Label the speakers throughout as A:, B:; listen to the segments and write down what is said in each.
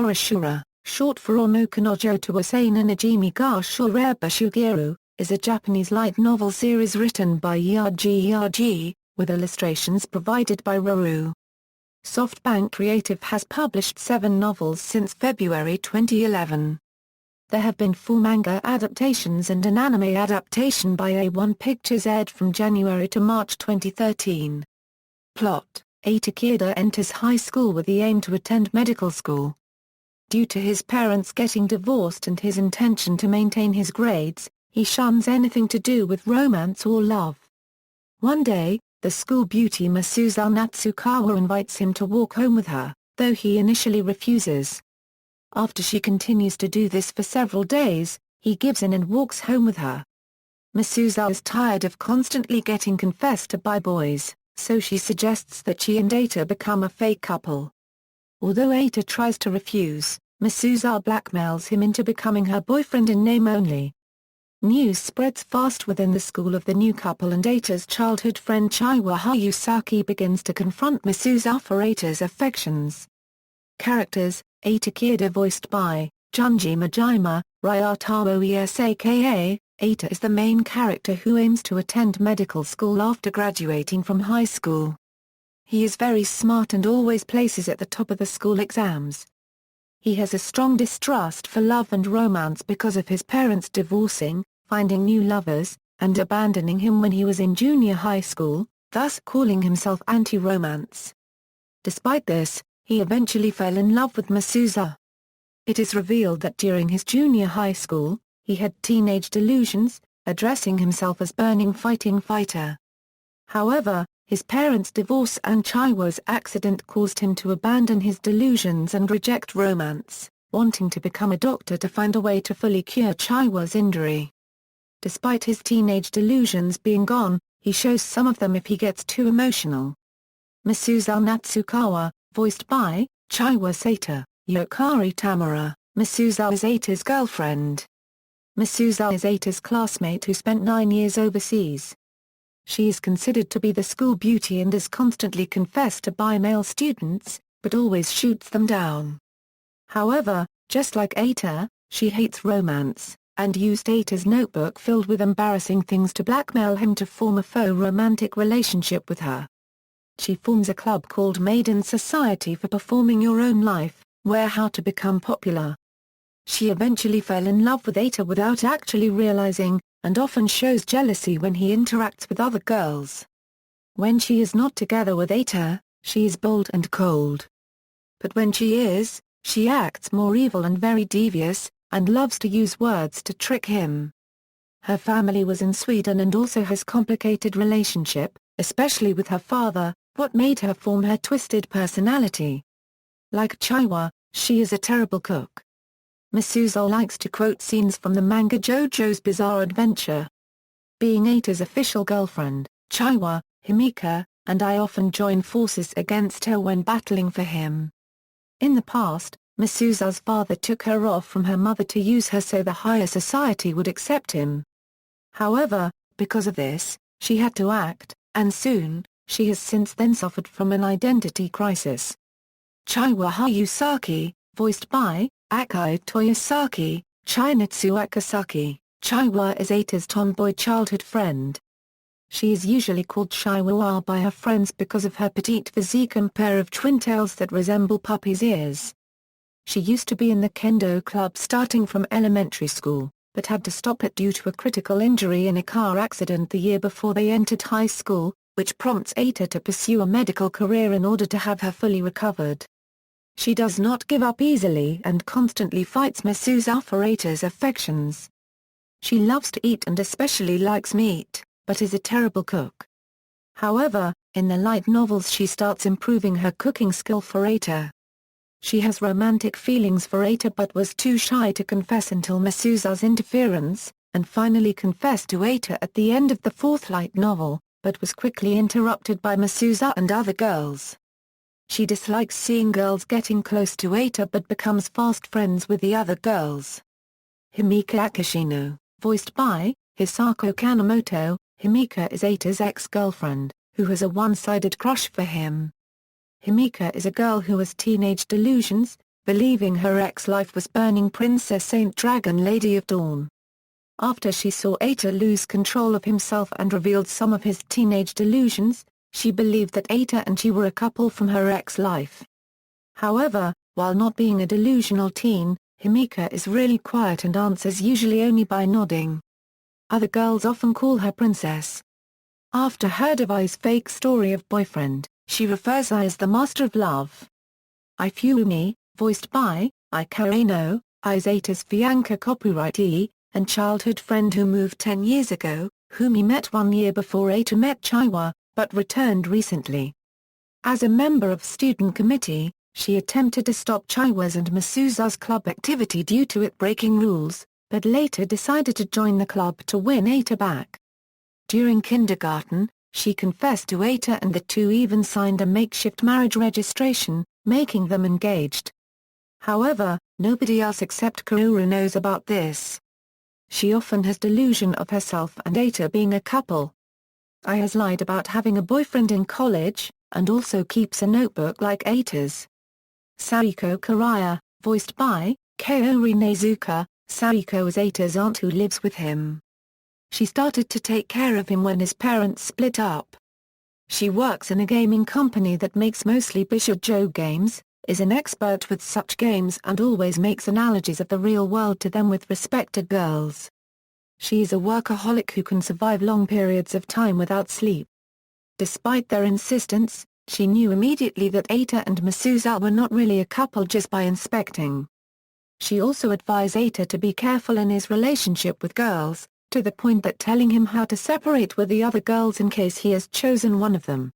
A: Oreshura, short for俺no Kanojo to Osananajimi ga Shuraba Sugiru, is a Japanese light novel series written by Yūji Yūji, with illustrations provided by Ruroo. SoftBank Creative has published 7 novels since February 2011. There have been 4 manga adaptations and an anime adaptation by A1 Pictures aired from January to March 2013. Plot: Eita Kida enters high school with the aim to attend medical school. Due to his parents getting divorced and his intention to maintain his grades, he shuns anything to do with romance or love. One day, the school beauty Masuza Natsukawa invites him to walk home with her, though he initially refuses. After she continues to do this for several days, he gives in and walks home with her. Masuza is tired of constantly getting confessed to by boys, so she suggests that she and Eita become a fake couple. Although Eita tries to refuse, Masuza blackmails him into becoming her boyfriend in name only. News spreads fast within the school of the new couple, and Eita's childhood friend Chiwa Hayusaki begins to confront Masuza for Eita's affections. Characters: Eita Kida voiced by Junji Majima, Ryataro Esaka. Eita is the main character who aims to attend medical school after graduating from high school. He is very smart and always places at the top of the school exams. He has a strong distrust for love and romance because of his parents divorcing, finding new lovers, and abandoning him when he was in junior high school, thus calling himself anti-romance. Despite this, he eventually fell in love with Masuza. It is revealed that during his junior high school, he had teenage delusions, addressing himself as burning fighting fighter. However, his parents' divorce and Chiwa's accident caused him to abandon his delusions and reject romance, wanting to become a doctor to find a way to fully cure Chiwa's injury. Despite his teenage delusions being gone, he shows some of them if he gets too emotional. Masuza Natsukawa, voiced by Chiwa Sato, Yokari Tamura. Masuza is Eita's girlfriend. Masuza is Eita's classmate who spent 9 years overseas. She is considered to be the school beauty and is constantly confessed to by male students, but always shoots them down. However, just like Eita, she hates romance, and used Eita's notebook filled with embarrassing things to blackmail him to form a faux romantic relationship with her. She forms a club called Maiden Society for Performing Your Own Life, where how to become popular. She eventually fell in love with Eita without actually realizing, and often shows jealousy when he interacts with other girls. When she is not together with Eita, she is bold and cold. But when she is, she acts more evil and very devious, and loves to use words to trick him. Her family was in Sweden and also has complicated relationship, especially with her father, what made her form her twisted personality. Like Chiwa, she is a terrible cook. Masuza likes to quote scenes from the manga JoJo's Bizarre Adventure. Being Eita's official girlfriend, Chiwa, Himika, and I often join forces against her when battling for him. In the past, Masuza's father took her off from her mother to use her so the higher society would accept him. However, because of this, she had to act, and soon, she has since then suffered from an identity crisis. Chiwa Hayusaki, voiced by Akai Toyosaki, Chinatsu Akasaki. Chiwa is Eita's tomboy childhood friend. She is usually called Chihuahua by her friends because of her petite physique and pair of twin tails that resemble puppy's ears. She used to be in the kendo club starting from elementary school, but had to stop it due to a critical injury in a car accident the year before they entered high school, which prompts Eita to pursue a medical career in order to have her fully recovered. She does not give up easily and constantly fights Masuza for Eita's affections. She loves to eat and especially likes meat, but is a terrible cook. However, in the light novels she starts improving her cooking skill for Eita. She has romantic feelings for Eita but was too shy to confess until Masuza's interference, and finally confessed to Eita at the end of the 4th light novel, but was quickly interrupted by Masuza and other girls. She dislikes seeing girls getting close to Eita but becomes fast friends with the other girls. Himika Akashino, voiced by Hisako Kanemoto. Himika is Eita's ex-girlfriend, who has a one-sided crush for him. Himika is a girl who has teenage delusions, believing her ex-life was burning Princess Saint Dragon Lady of Dawn. After she saw Eita lose control of himself and revealed some of his teenage delusions, she believed that Eita and she were a couple from her ex-life. However, while not being a delusional teen, Himika is really quiet and answers usually only by nodding. Other girls often call her princess. After her device fake story of boyfriend, she refers I as the master of love. Ifumi, voiced by Kano, is Eita's fiancé copyrightee, and childhood friend who moved 10 years ago, whom he met 1 year before Eita met Chaiwa, but returned recently. As a member of student committee, she attempted to stop Chaiwa's and Masuza's club activity due to it breaking rules, but later decided to join the club to win Eita back. During kindergarten, she confessed to Eita and the two even signed a makeshift marriage registration, making them engaged. However, nobody else except Kururu knows about this. She often has delusion of herself and Eita being a couple. I has lied about having a boyfriend in college, and also keeps a notebook like Eita's. Saiko Karaya, voiced by Kaori Nezuka, Saiko is Eita's aunt who lives with him. She started to take care of him when his parents split up. She works in a gaming company that makes mostly Bishoujo games, is an expert with such games and always makes analogies of the real world to them with respect to girls. She is a workaholic who can survive long periods of time without sleep. Despite their insistence, she knew immediately that Eita and Masuza were not really a couple just by inspecting. She also advised Eita to be careful in his relationship with girls, to the point that telling him how to separate with the other girls in case he has chosen one of them.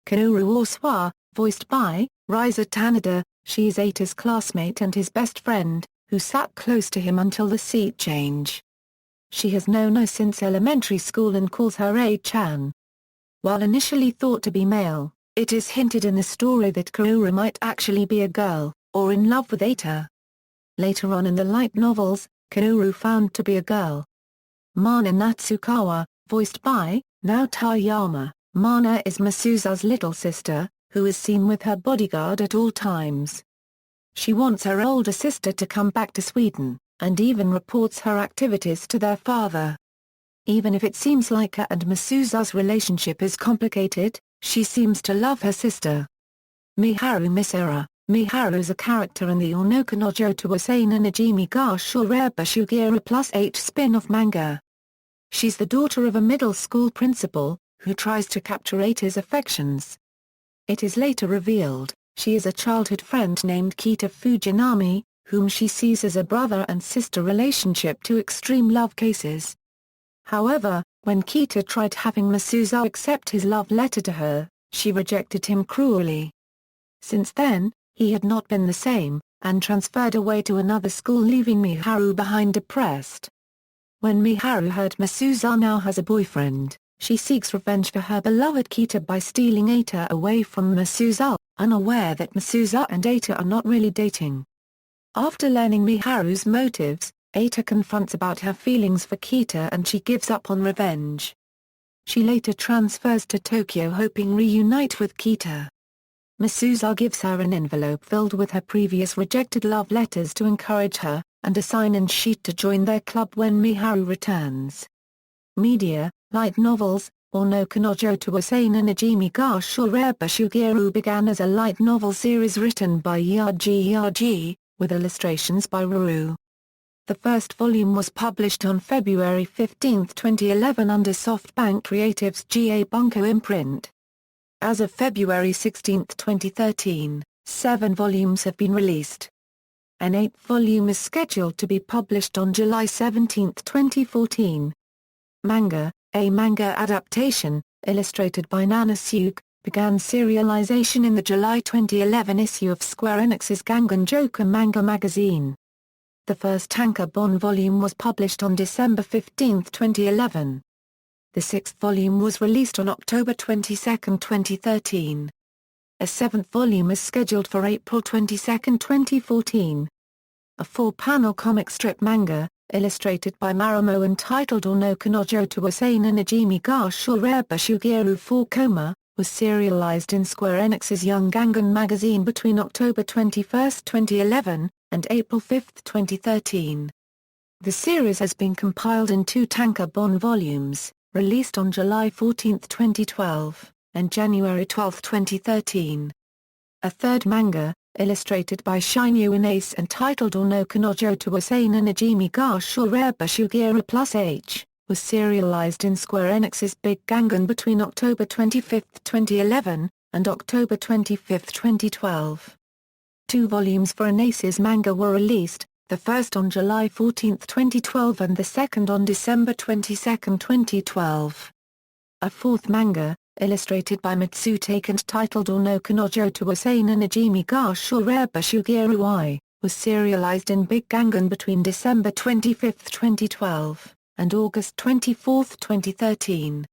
A: Kaoru Osawa, voiced by Risa Tanada, she is Eita's classmate and his best friend, who sat close to him until the seat change. She has known her since elementary school and calls her A-chan. While initially thought to be male, it is hinted in the story that Kaoru might actually be a girl, or in love with Eita. Later on in the light novels, Kaoru found to be a girl. Mana Natsukawa, voiced by Naoto Yama, Mana is Masuza's little sister, who is seen with her bodyguard at all times. She wants her older sister to come back to Sweden, and even reports her activities to their father. Even if it seems like her and Masuza's relationship is complicated, she seems to love her sister. Miharu Misura, Miharu is a character in the俺の彼女と幼なじみが修羅場すぎる+H spin-off manga. She's the daughter of a middle school principal, who tries to capture Eita's affections. It is later revealed, she is a childhood friend named Kita Fujinami, whom she sees as a brother and sister relationship to extreme love cases. However, when Kita tried having Masuza accept his love letter to her, she rejected him cruelly. Since then, he had not been the same, and transferred away to another school leaving Miharu behind depressed. When Miharu heard Masuza now has a boyfriend, she seeks revenge for her beloved Kita by stealing Eita away from Masuza, unaware that Masuza and Eita are not really dating. After learning Miharu's motives, Eita confronts about her feelings for Kita and she gives up on revenge. She later transfers to Tokyo hoping reunite with Kita. Masuza gives her an envelope filled with her previous rejected love letters to encourage her, and a sign-in sheet to join their club when Miharu returns. Media, light novels,俺の彼女と幼なじみが修羅場すぎる began as a light novel series written by Yūji Yūji, with illustrations by Ruroo. The first volume was published on February 15, 2011 under SoftBank Creative's GA Bunko imprint. As of February 16, 2013, 7 volumes have been released. An 8th volume is scheduled to be published on July 17, 2014. Manga, a manga adaptation, illustrated by Nana Suge, began serialization in the July 2011 issue of Square Enix's Gangan Joker manga magazine. The first tankobon volume was published on December 15, 2011. The 6th volume was released on October 22, 2013. A 7th volume is scheduled for April 22, 2014. A 4-panel comic strip manga, illustrated by Maramo entitled俺の彼女と幼なじみが修羅場すぎる 4 Koma, was serialized in Square Enix's Young Gangan magazine between October 21, 2011, and April 5, 2013. The series has been compiled in 2 tankobon volumes, released on July 14, 2012, and January 12, 2013. A third manga, illustrated by Shinya Ace and titled俺の彼女とOsananajimi ga Shuraba Sugiru plus H, was serialized in Square Enix's Big Gangan between October 25, 2011, and October 25, 2012. 2 volumes for Ace's manga were released, the first on July 14, 2012 and the second on December 22, 2012. A fourth manga, illustrated by Matsutake and titled俺の彼女とOsananajimi ga Shuraba Sugiru I, was serialized in Big Gangan between December 25, 2012, and August 24, 2013.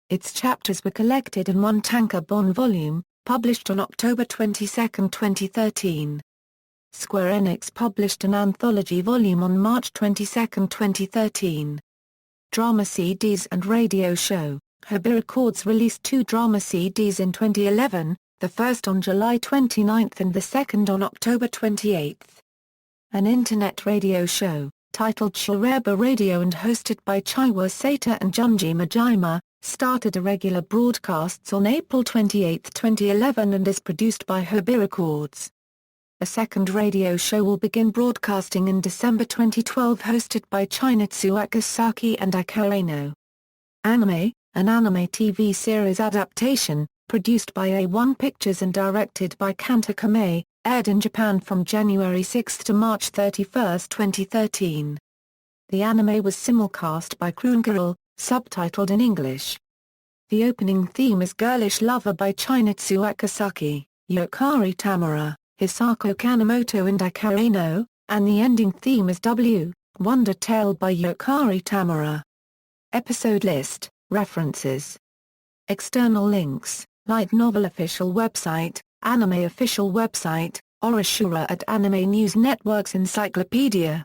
A: Its chapters were collected in 1 tankobon volume, published on October 22, 2013. Square Enix published an anthology volume on March 22, 2013. Drama CDs and radio show. Herbie Records released 2 drama CDs in 2011, the first on July 29 and the second on October 28. An internet radio show, titled Shuraba Radio and hosted by Chiwa Sato and Junji Majima, started irregular broadcasts on April 28, 2011 and is produced by Herbie Records. A second radio show will begin broadcasting in December 2012 hosted by Chinatsu Akasaki and Akareno. Anime, an anime TV series adaptation, produced by A1 Pictures and directed by Kanta Kamei, aired in Japan from January 6 to March 31, 2013. The anime was simulcast by Crunchyroll, subtitled in English. The opening theme is Girlish Lover by Chinatsu Akasaki, Yukari Tamura, Hisako Kanemoto and Akareno, and the ending theme is Wonder Tale by Yukari Tamura. Episode list. References. External links, Light Novel official website, Anime official website, Oreshura at Anime News Network's Encyclopedia.